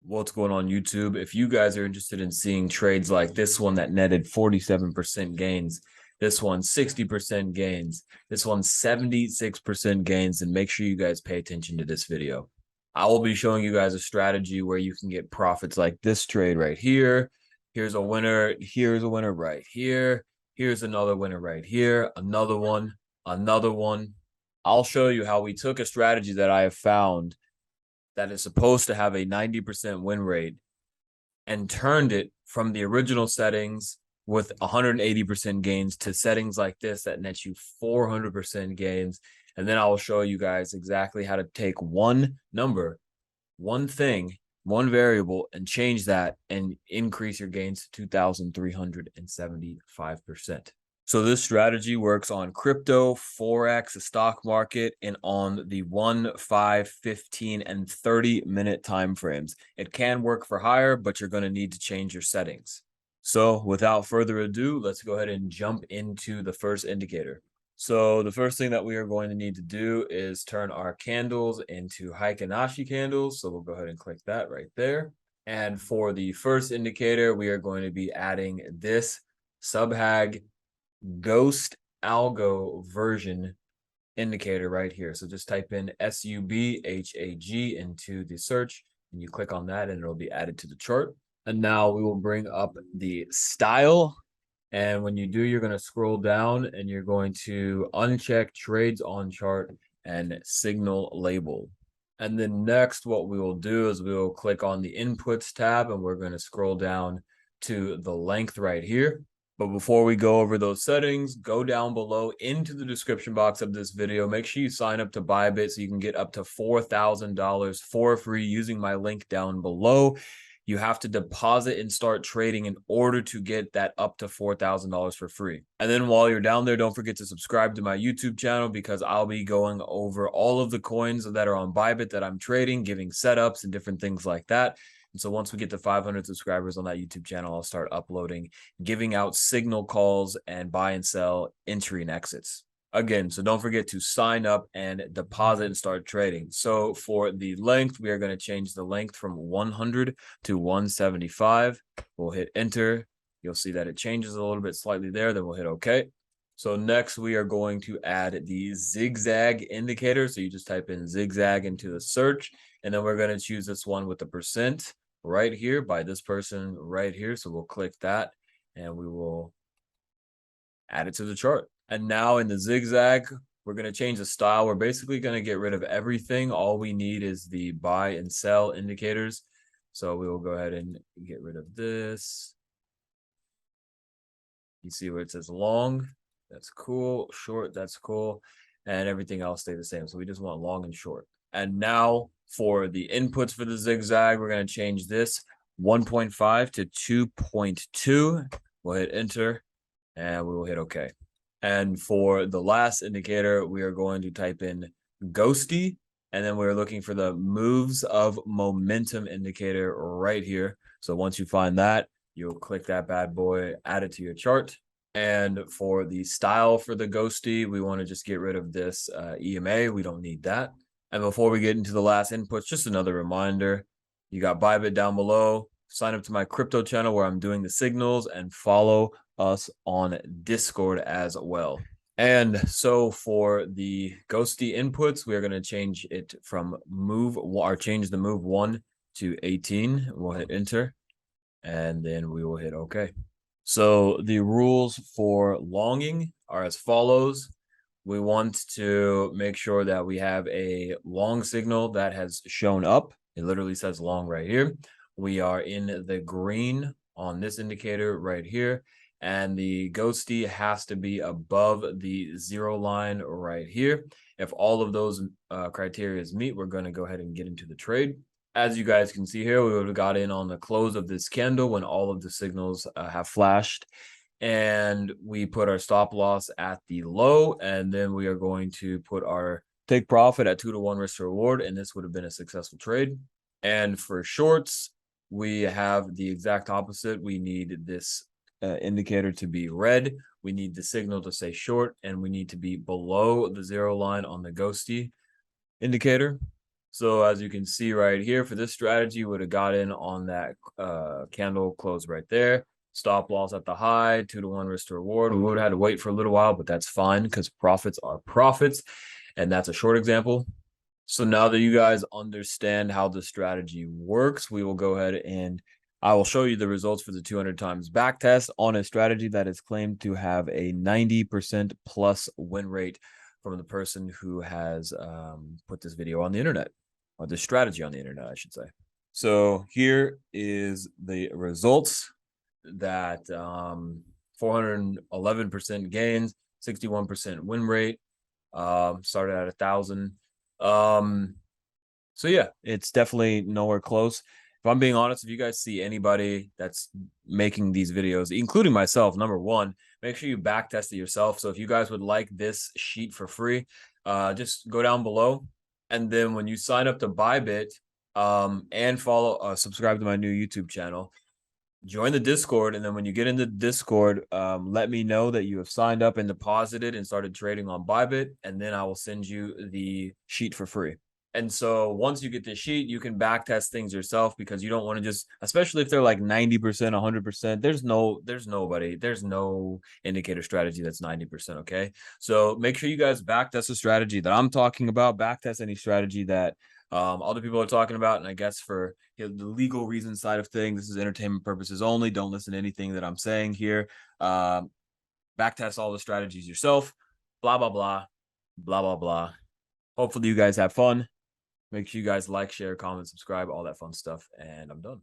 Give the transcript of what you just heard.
What's going on YouTube? If you guys are interested in seeing trades like this one that netted 47% gains, this one 60% gains, this one 76% gains, then make sure you guys pay attention to this video. I will be showing you guys a strategy where you can get profits like this trade right here. Here's a winner right here. Here's another winner right here, another one, another one. I'll show you how we took a strategy that I have found that is supposed to have a 90% win rate and turned it from the original settings with 180% gains to settings like this that nets you 400% gains. And then I will show you guys exactly how to take one number, one thing, one variable, and change that and increase your gains to 2,375%. So this strategy works on crypto, Forex, the stock market, and on the 1, 5, 15, and 30-minute time frames. It can work for higher, but you're going to need to change your settings. So without further ado, let's go ahead and jump into the first indicator. So the first thing that we are going to need to do is turn our candles into Heikin-Ashi candles. So we'll go ahead and click that right there. And for the first indicator, we are going to be adding this subhag ghost algo version indicator right here. So just type in SUBHAG into the search and you click on that and it'll be added to the chart. And now we will bring up the style. And when you do, you're going to scroll down and you're going to uncheck trades on chart and signal label. And then next, what we will do is we will click on the inputs tab and we're going to scroll down to the length right here. But before we go over those settings, go down below into the description box of this video. Make sure you sign up to Bybit so you can get up to $4,000 for free using my link down below. You have to deposit and start trading in order to get that up to $4,000 for free. And then while you're down there, don't forget to subscribe to my YouTube channel because I'll be going over all of the coins that are on Bybit that I'm trading, giving setups and different things like that. And so once we get to 500 subscribers on that YouTube channel, I'll start uploading, giving out signal calls and buy and sell entry and exits. Again, so don't forget to sign up and deposit and start trading. So for the length, we are going to change the length from 100 to 175. We'll hit enter. You'll see that it changes a little bit slightly there. Then we'll hit OK. So next, we are going to add the zigzag indicator. So you just type in zigzag into the search. And then we're going to choose this one with the percent right here by this person right here. So we'll click that and we will add it to the chart. And now in the zigzag, we're going to change the style. We're basically going to get rid of everything. All we need is the buy and sell indicators. So we will go ahead and get rid of this. You see where it says long. That's cool. Short, that's cool. And everything else stay the same. So we just want long and short. And now for the inputs for the zigzag, we're going to change this 1.5 to 2.2. We'll hit enter and we will hit OK. And for the last indicator, we are going to type in ghosty. And then we're looking for the moves of momentum indicator right here. So once you find that, you'll click that bad boy, add it to your chart. And for the style for the ghosty, we want to just get rid of this EMA. We don't need that. And before we get into the last inputs, just another reminder, you got Bybit down below. Sign up to my crypto channel where I'm doing the signals and follow us on Discord as well. And so for the ghosty inputs, we're going to change it from change the move 1 to 18. We'll hit enter and then we will hit OK. So the rules for longing are as follows. We want to make sure that we have a long signal that has shown up. It literally says long right here. We are in the green on this indicator right here. And the ghosty has to be above the 0 line right here. If all of those criteria meet, we're going to go ahead and get into the trade. As you guys can see here, we would have got in on the close of this candle when all of the signals have flashed. And we put our stop loss at the low. And then we are going to put our take profit at 2-to-1 risk to reward. And this would have been a successful trade. And for shorts, we have the exact opposite. We need this indicator to be red. We need the signal to say short. And we need to be below the 0 line on the ghosty indicator. So as you can see right here, for this strategy, would have got in on that candle close right there. Stop loss at the high, 2-to-1 risk to reward. We would have had to wait for a little while, but that's fine because profits are profits. And that's a short example. So now that you guys understand how the strategy works, we will go ahead and I will show you the results for the 200 times back test on a strategy that is claimed to have a 90% plus win rate from the person who has put this video on the internet, or this strategy on the internet, I should say. So here is the results that 411% gains, 61% win rate, started at 1,000. So yeah, it's definitely nowhere close. If I'm being honest, if you guys see anybody that's making these videos, including myself, number one, make sure you back test it yourself. So if you guys would like this sheet for free, just go down below. And then when you sign up to Bybit, and follow, subscribe to my new YouTube channel, join the Discord, and then when you get into Discord, let me know that you have signed up and deposited and started trading on Bybit, and then I will send you the sheet for free. And so once you get the sheet, you can back test things yourself, because you don't want to just, especially if they're like 90%, 100%, there's no indicator strategy that's 90%. Okay. So make sure you guys back test the strategy that I'm talking about, back test any strategy that other people are talking about. And I guess for the legal reason side of things, this is entertainment purposes only. Don't listen to anything that I'm saying here. Back test all the strategies yourself. Blah, blah, blah, blah, blah, blah. Hopefully you guys have fun. Make sure you guys like, share, comment, subscribe, all that fun stuff. And I'm done.